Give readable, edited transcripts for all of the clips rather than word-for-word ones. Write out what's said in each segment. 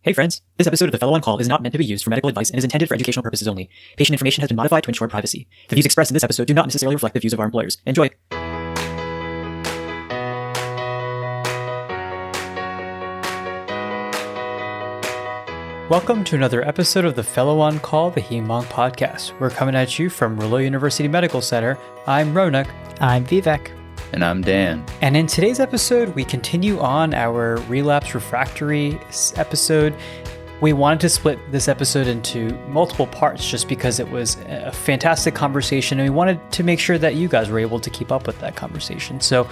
Hey friends, this episode of the Fellow on Call is not meant to be used for medical advice and is intended for educational purposes only. Patient information has been modified to ensure privacy. The views expressed in this episode do not necessarily reflect the views of our employers. Enjoy! Welcome to another episode of the Fellow on Call, the Hem-Onc podcast. We're coming at you from Rillo University Medical Center. I'm Ronak. I'm Vivek. And I'm Dan. And in today's episode, we continue on our relapse refractory episode. We wanted to split this episode into multiple parts just because it was a fantastic conversation, and we wanted to make sure that you guys were able to keep up with that conversation. So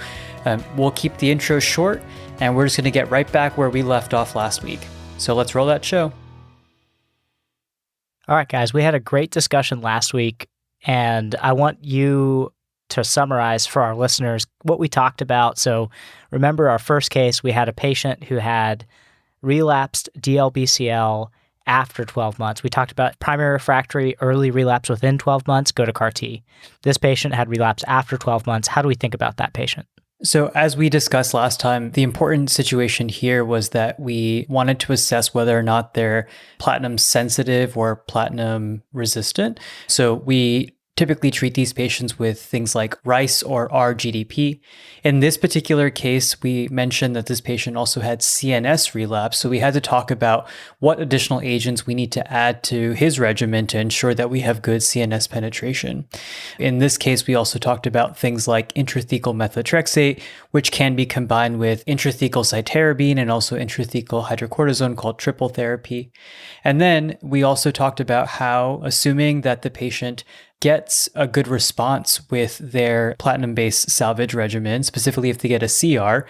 we'll keep the intro short, and we're just going to get right back where we left off last week. So let's roll that show. All right, guys, we had a great discussion last week, and I want you to summarize for our listeners what we talked about. So remember our first case, we had a patient who had relapsed DLBCL after 12 months. We talked about primary refractory, early relapse within 12 months, go to CAR T. This patient had relapse after 12 months. How do we think about that patient? So as we discussed last time, the important situation here was that we wanted to assess whether or not they're platinum sensitive or platinum resistant. So we typically treat these patients with things like RICE or R-GDP. In this particular case, we mentioned that this patient also had CNS relapse, so we had to talk about what additional agents we need to add to his regimen to ensure that we have good CNS penetration. In this case, we also talked about things like intrathecal methotrexate, which can be combined with intrathecal cytarabine and also intrathecal hydrocortisone called triple therapy. And then we also talked about how, assuming that the patient gets a good response with their platinum-based salvage regimen, specifically if they get a CR,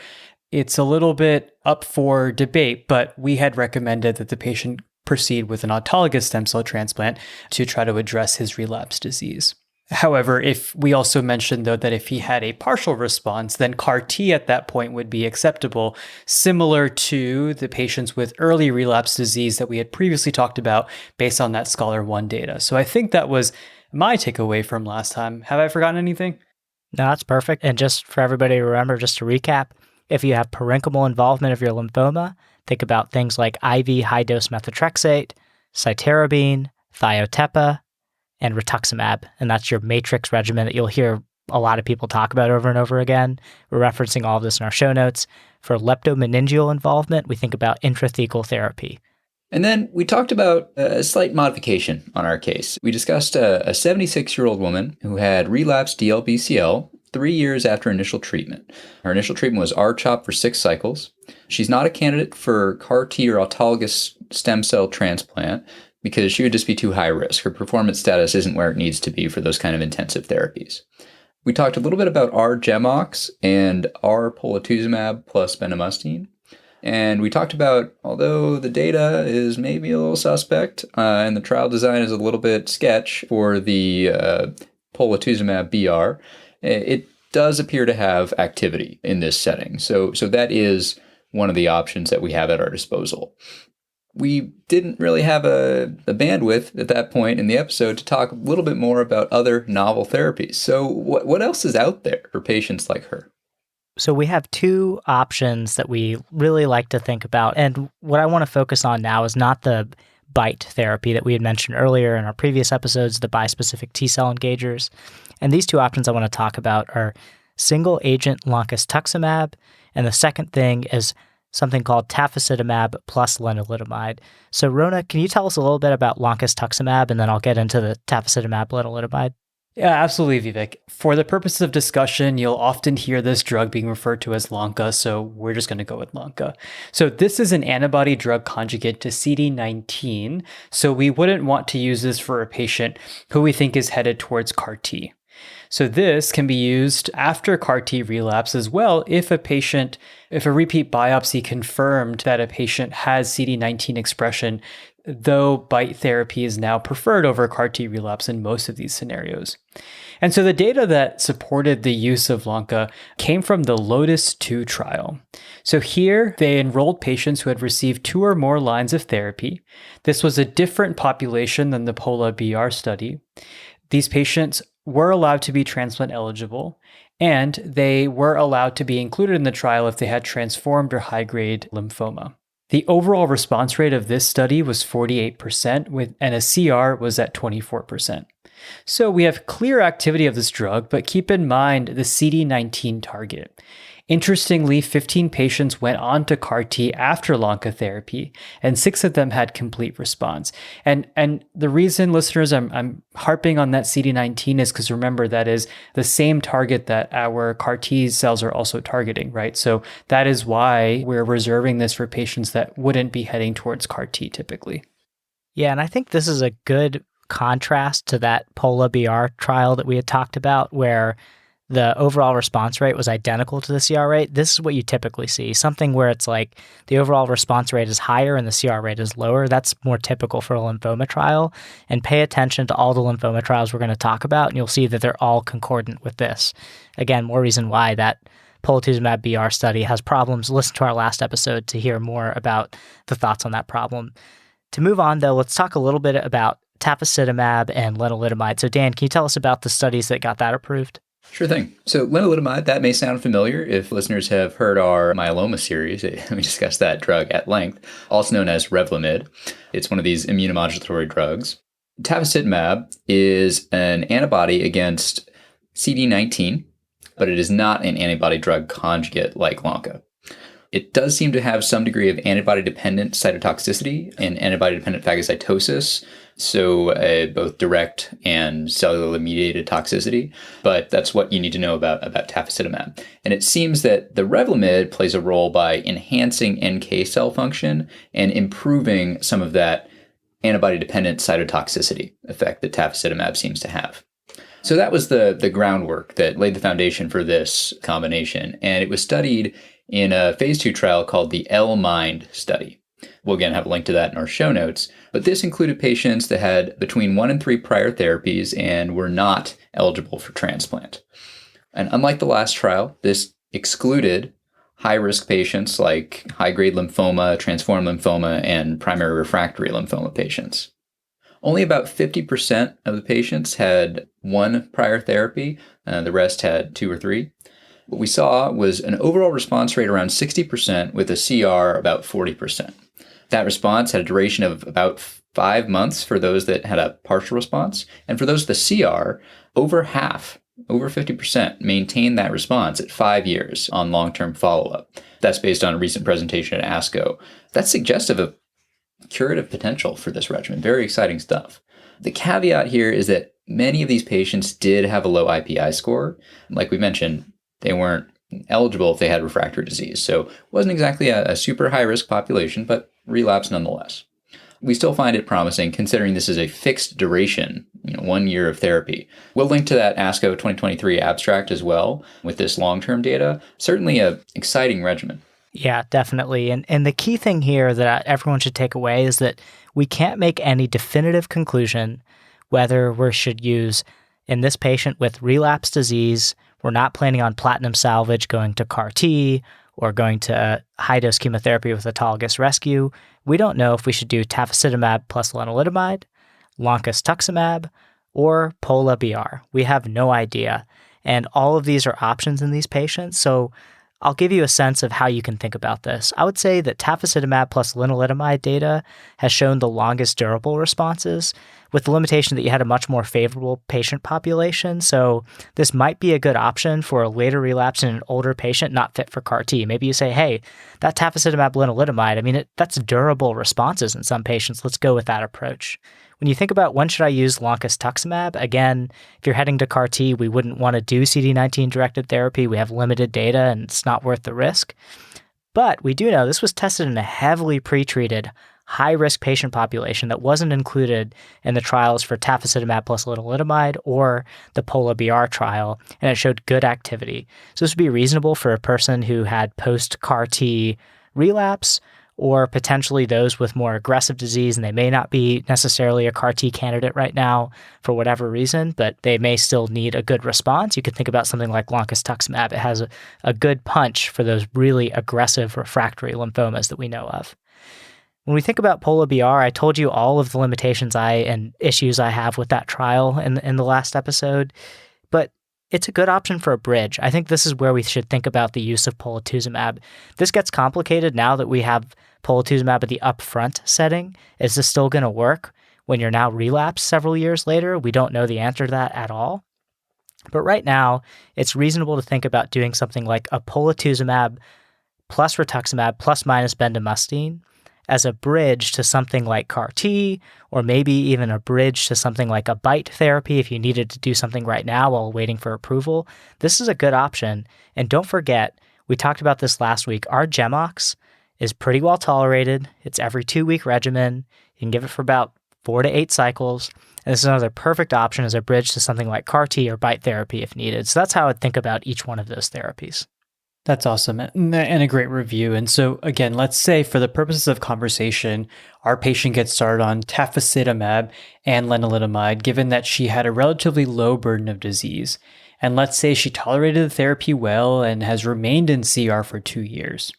it's a little bit up for debate, but we had recommended that the patient proceed with an autologous stem cell transplant to try to address his relapse disease. However, if we also mentioned, though, that if he had a partial response, then CAR T at that point would be acceptable, similar to the patients with early relapse disease that we had previously talked about based on that Scholar 1 data. So I think that was my takeaway from last time. Have I forgotten anything? No, that's perfect. And just for everybody to remember, just to recap, if you have parenchymal involvement of your lymphoma, think about things like IV high-dose methotrexate, cytarabine, thiotepa, and rituximab. And that's your matrix regimen that you'll hear a lot of people talk about over and over again. We're referencing all of this in our show notes. For leptomeningeal involvement, we think about intrathecal therapy. And then we talked about a slight modification on our case. We discussed a 76-year-old woman who had relapsed DLBCL 3 years after initial treatment. Her initial treatment was R-CHOP for 6 cycles. She's not a candidate for CAR T or autologous stem cell transplant because she would just be too high risk. Her performance status isn't where it needs to be for those kind of intensive therapies. We talked a little bit about R-GemOx and R-polatuzumab plus bendamustine. And we talked about, although the data is maybe a little suspect and the trial design is a little bit sketch for the polatuzumab BR, it does appear to have activity in this setting. So that is one of the options that we have at our disposal. We didn't really have a bandwidth at that point in the episode to talk a little bit more about other novel therapies. So what else is out there for patients like her? So we have 2 options that we really like to think about. And what I want to focus on now is not the BiTE therapy that we had mentioned earlier in our previous episodes, the bispecific T-cell engagers. And these 2 options I want to talk about are single agent loncastuximab, and the second thing is something called tafasitamab plus lenalidomide. So Rona, can you tell us a little bit about loncastuximab, and then I'll get into the tafasitamab lenalidomide? Yeah, absolutely, Vivek. For the purposes of discussion, you'll often hear this drug being referred to as Lonca, so we're just going to go with Lonca. So this is an antibody drug conjugate to CD19, so we wouldn't want to use this for a patient who we think is headed towards CAR T. So this can be used after CAR T relapse as well if a repeat biopsy confirmed that a patient has CD19 expression, though BiTE therapy is now preferred over CAR T relapse in most of these scenarios. And so the data that supported the use of Lonca came from the LOTUS-2 trial. So here they enrolled patients who had received 2 or more lines of therapy. This was a different population than the POLA-BR study. These patients were allowed to be transplant eligible, and they were allowed to be included in the trial if they had transformed or high-grade lymphoma. The overall response rate of this study was 48%, and a CR was at 24%. So we have clear activity of this drug, but keep in mind the CD19 target. Interestingly, 15 patients went on to CAR T after Lonca therapy, and 6 of them had complete response. And the reason, listeners, I'm harping on that CD19 is because remember, that is the same target that our CAR T cells are also targeting, right? So that is why we're reserving this for patients that wouldn't be heading towards CAR T typically. Yeah, and I think this is a good contrast to that POLA-BR trial that we had talked about, where the overall response rate was identical to the CR rate. This is what you typically see, something where it's like the overall response rate is higher and the CR rate is lower. That's more typical for a lymphoma trial. And pay attention to all the lymphoma trials we're going to talk about, and you'll see that they're all concordant with this. Again, more reason why that polatuzumab BR study has problems. Listen to our last episode to hear more about the thoughts on that problem. To move on, though, let's talk a little bit about tafasitamab and lenalidomide. So Dan, can you tell us about the studies that got that approved? Sure thing. So lenalidomide, that may sound familiar if listeners have heard our myeloma series. We discussed that drug at length, also known as Revlimid. It's one of these immunomodulatory drugs. Tafasitamab is an antibody against CD19, but it is not an antibody-drug conjugate like Lonca. It does seem to have some degree of antibody-dependent cytotoxicity and antibody-dependent phagocytosis, so both direct and cellular-mediated toxicity, but that's what you need to know about tafasitamab. And it seems that the Revlimid plays a role by enhancing NK cell function and improving some of that antibody-dependent cytotoxicity effect that tafasitamab seems to have. So that was the groundwork that laid the foundation for this combination, and it was studied in a phase 2 trial called the L-MIND study. We'll again have a link to that in our show notes, but this included patients that had between 1 and 3 prior therapies and were not eligible for transplant. And unlike the last trial, this excluded high-risk patients like high-grade lymphoma, transformed lymphoma, and primary refractory lymphoma patients. Only about 50% of the patients had 1 prior therapy, the rest had 2 or 3. What we saw was an overall response rate around 60% with a CR about 40%. That response had a duration of about 5 months for those that had a partial response. And for those with a CR, over half, over 50%, maintained that response at 5 years on long-term follow-up. That's based on a recent presentation at ASCO. That's suggestive of curative potential for this regimen. Very exciting stuff. The caveat here is that many of these patients did have a low IPI score. Like we mentioned, they weren't eligible if they had refractory disease. So it wasn't exactly a super high-risk population, but relapse nonetheless. We still find it promising considering this is a fixed duration, 1 year of therapy. We'll link to that ASCO 2023 abstract as well with this long-term data. Certainly an exciting regimen. Yeah, definitely. And the key thing here that everyone should take away is that we can't make any definitive conclusion whether we should use, in this patient with relapsed disease, we're not planning on platinum salvage, going to CAR T, or going to high-dose chemotherapy with autologous rescue. We don't know if we should do tafasitamab plus lenalidomide, loncastuximab, or POLA-BR. We have no idea. And all of these are options in these patients. So I'll give you a sense of how you can think about this. I would say that tafasitamab plus lenalidomide data has shown the longest durable responses, with the limitation that you had a much more favorable patient population. So this might be a good option for a later relapse in an older patient not fit for CAR T. Maybe you say, hey, that tafasitamab lenalidomide, that's durable responses in some patients. Let's go with that approach. When you think about when should I use loncastuximab, again, if you're heading to CAR T, we wouldn't want to do CD19-directed therapy. We have limited data, and it's not worth the risk. But we do know this was tested in a heavily pretreated, high-risk patient population that wasn't included in the trials for tafasitamab plus lenalidomide or the POLA-BR trial, and it showed good activity. So this would be reasonable for a person who had post-CAR T relapse, or potentially those with more aggressive disease, and they may not be necessarily a CAR T candidate right now for whatever reason, but they may still need a good response. You could think about something like loncastuximab. It has a good punch for those really aggressive refractory lymphomas that we know of. When we think about POLA-BR, I told you all of the limitations and issues I have with that trial in the last episode, but it's a good option for a bridge. I think this is where we should think about the use of polatuzumab. This gets complicated now that we have polatuzumab at the upfront setting. Is this still going to work when you're now relapsed several years later? We don't know the answer to that at all. But right now, it's reasonable to think about doing something like a polatuzumab plus rituximab plus minus bendamustine as a bridge to something like CAR-T, or maybe even a bridge to something like a BiTE therapy if you needed to do something right now while waiting for approval. This is a good option. And don't forget, we talked about this last week, our GemOx is pretty well tolerated. It's every 2-week regimen. You can give it for about 4 to 8 cycles. And this is another perfect option as a bridge to something like CAR-T or BiTE therapy if needed. So that's how I'd think about each one of those therapies. That's awesome and a great review. And so again, let's say for the purposes of conversation, our patient gets started on tafasitamab and lenalidomide, given that she had a relatively low burden of disease. And let's say she tolerated the therapy well and has remained in CR for 2 years.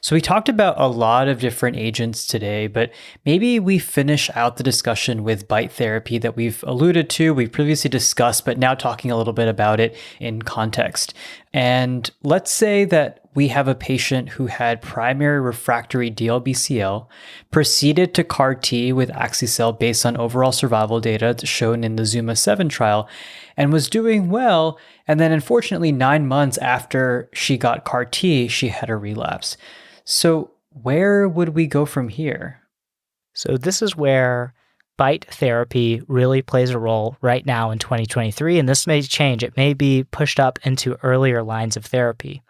So we talked about a lot of different agents today, but maybe we finish out the discussion with BiTE therapy that we've alluded to, we've previously discussed, but now talking a little bit about it in context. And let's say that we have a patient who had primary refractory DLBCL, proceeded to CAR-T with axi-cel based on overall survival data shown in the ZUMA-7 trial, and was doing well. And then unfortunately, 9 months after she got CAR-T, she had a relapse. So where would we go from here? So this is where BiTE therapy really plays a role right now in 2023, and this may change. It may be pushed up into earlier lines of therapy.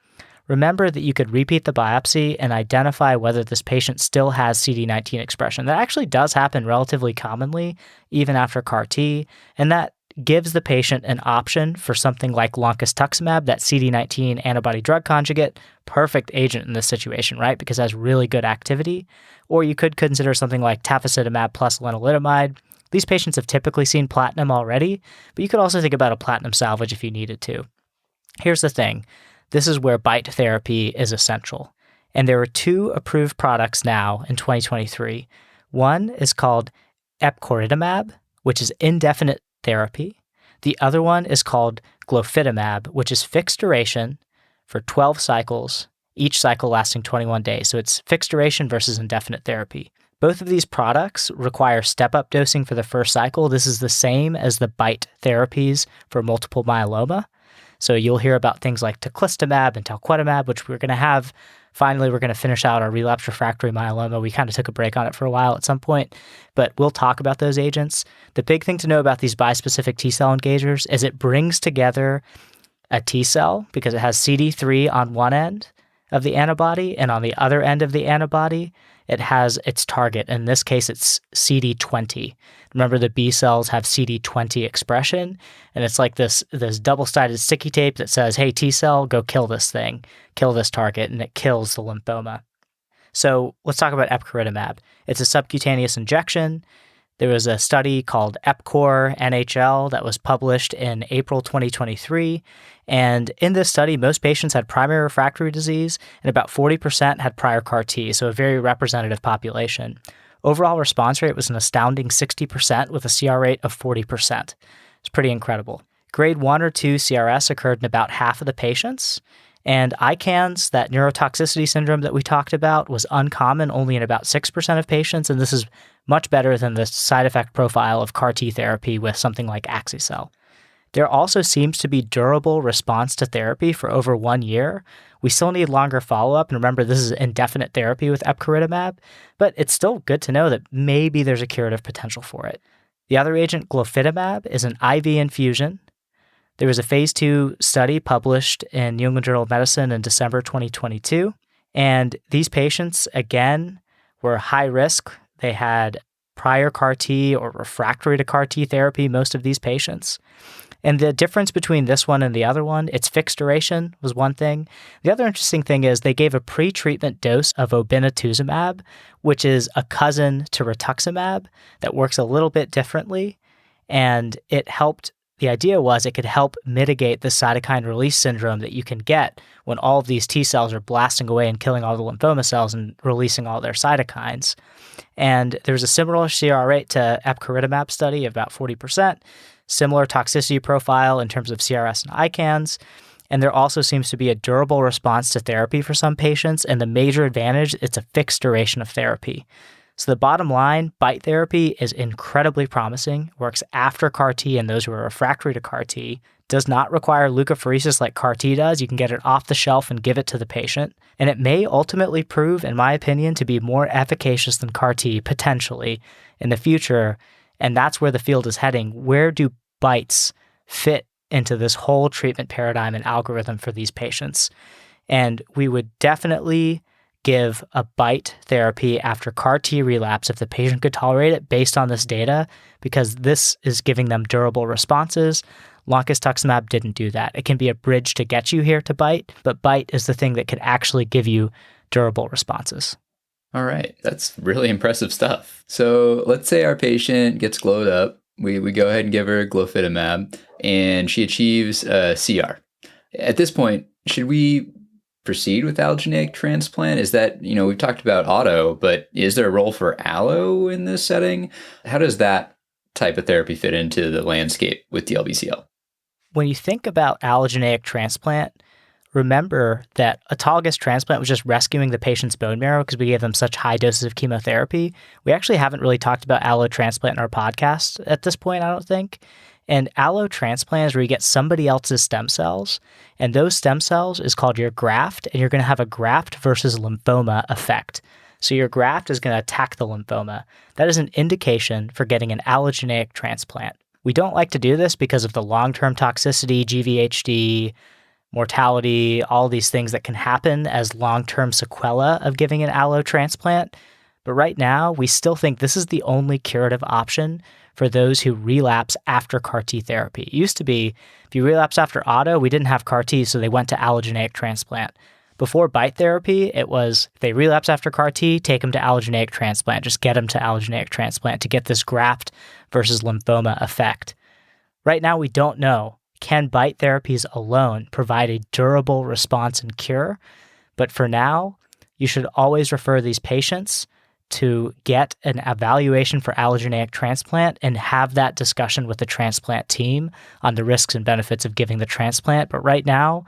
Remember that you could repeat the biopsy and identify whether this patient still has CD19 expression. That actually does happen relatively commonly, even after CAR-T, and that gives the patient an option for something like loncastuximab, that CD19 antibody drug conjugate, perfect agent in this situation, right? Because it has really good activity. Or you could consider something like tafasitamab plus lenalidomide. These patients have typically seen platinum already, but you could also think about a platinum salvage if you needed to. Here's the thing. This is where BiTE therapy is essential. And there are 2 approved products now in 2023. One is called epcoritamab, which is indefinite therapy. The other one is called glofitamab, which is fixed duration for 12 cycles, each cycle lasting 21 days. So it's fixed duration versus indefinite therapy. Both of these products require step-up dosing for the first cycle. This is the same as the BiTE therapies for multiple myeloma. So you'll hear about things like teclistamab and talquetamab, which we're going to have. Finally, we're going to finish out our relapsed refractory myeloma. We kind of took a break on it for a while at some point, but we'll talk about those agents. The big thing to know about these bispecific T-cell engagers is it brings together a T-cell because it has CD3 on one end of the antibody, and on the other end of the antibody, it has its target. In this case, it's CD20. Remember, the B cells have CD20 expression, and it's like this double-sided sticky tape that says, hey, T cell, go kill this thing, kill this target, and it kills the lymphoma. So let's talk about epcoritamab. It's a subcutaneous injection. There was a study called EPCOR NHL that was published in April 2023. And in this study, most patients had primary refractory disease, and about 40% had prior CAR-T, so a very representative population. Overall response rate was an astounding 60% with a CR rate of 40%. It's pretty incredible. Grade 1 or 2 CRS occurred in about half of the patients. And ICANS, that neurotoxicity syndrome that we talked about, was uncommon only in about 6% of patients, and this is much better than the side effect profile of CAR-T therapy with something like axi-cel. There also seems to be durable response to therapy for over 1 year. We still need longer follow-up, and remember, this is indefinite therapy with epcoritamab, but it's still good to know that maybe there's a curative potential for it. The other agent, glofitamab, is an IV infusion. There was a phase 2 study published in New England Journal of Medicine in December 2022, and these patients, again, were high risk. They had prior CAR-T or refractory to CAR-T therapy, most of these patients. And the difference between this one and the other one, its fixed duration was one thing. The other interesting thing is they gave a pre-treatment dose of obinutuzumab, which is a cousin to rituximab that works a little bit differently, and it helped. The idea was it could help mitigate the cytokine release syndrome that you can get when all of these T cells are blasting away and killing all the lymphoma cells and releasing all their cytokines. And there's a similar CR rate to epcoritamab study of about 40%, similar toxicity profile in terms of CRS and ICANS. And there also seems to be a durable response to therapy for some patients. And the major advantage, it's a fixed duration of therapy. So the bottom line, BiTE therapy is incredibly promising, works after CAR T in those who are refractory to CAR T, does not require leukapheresis like CAR T does. You can get it off the shelf and give it to the patient. And it may ultimately prove, in my opinion, to be more efficacious than CAR T potentially in the future. And that's where the field is heading. Where do BiTEs fit into this whole treatment paradigm and algorithm for these patients? And we would definitely give a BiTE therapy after CAR T relapse if the patient could tolerate it based on this data, because this is giving them durable responses. Loncastuximab didn't do that. It can be a bridge to get you here to BiTE, but BiTE is the thing that could actually give you durable responses. All right. That's really impressive stuff. So let's say our patient gets glowed up. We go ahead and give her glofitamab, and she achieves a CR. At this point, should we proceed with allogeneic transplant? Is that, we've talked about auto, but is there a role for allo in this setting? How does that type of therapy fit into the landscape with DLBCL? When you think about allogeneic transplant, remember that autologous transplant was just rescuing the patient's bone marrow because we gave them such high doses of chemotherapy. We actually haven't really talked about allo transplant in our podcast at this point, I don't think. And allo transplant is where you get somebody else's stem cells, and those stem cells is called your graft, and you're going to have a graft versus lymphoma effect. So your graft is going to attack the lymphoma. That is an indication for getting an allogeneic transplant. We don't like to do this because of the long-term toxicity, GVHD, mortality, all these things that can happen as long-term sequela of giving an allo transplant. But right now, we still think this is the only curative option for those who relapse after CAR T therapy. It used to be, if you relapse after auto, we didn't have CAR T, so they went to allogeneic transplant. Before BiTE therapy, it was, if they relapse after CAR T, take them to allogeneic transplant. Just get them to allogeneic transplant to get this graft versus lymphoma effect. Right now, we don't know. Can BiTE therapies alone provide a durable response and cure? But for now, you should always refer these patients to get an evaluation for allogeneic transplant and have that discussion with the transplant team on the risks and benefits of giving the transplant. But right now,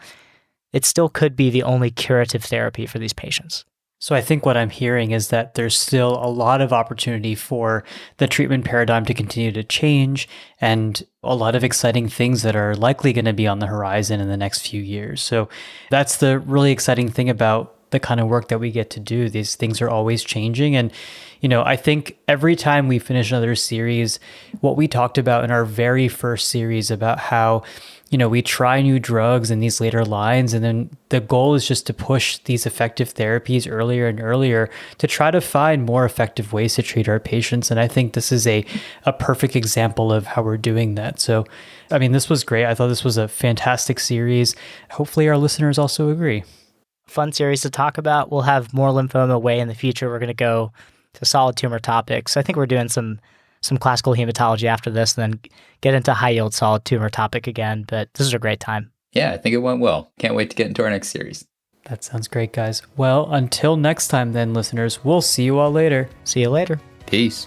it still could be the only curative therapy for these patients. So I think what I'm hearing is that there's still a lot of opportunity for the treatment paradigm to continue to change, and a lot of exciting things that are likely going to be on the horizon in the next few years. So that's the really exciting thing about the kind of work that we get to do. These things are always changing. And, I think every time we finish another series, what we talked about in our very first series about how, we try new drugs in these later lines, and then the goal is just to push these effective therapies earlier and earlier to try to find more effective ways to treat our patients. And I think this is a perfect example of how we're doing that. So, this was great. I thought this was a fantastic series. Hopefully our listeners also agree. Fun series to talk about. We'll have more lymphoma way in the future. We're going to go to solid tumor topics. I think we're doing some classical hematology after this, and then get into high-yield solid tumor topic again. But this is a great time. Yeah, I think it went well. Can't wait to get into our next series. That sounds great, guys. Well, until next time then, listeners, we'll see you all later. See you later. Peace.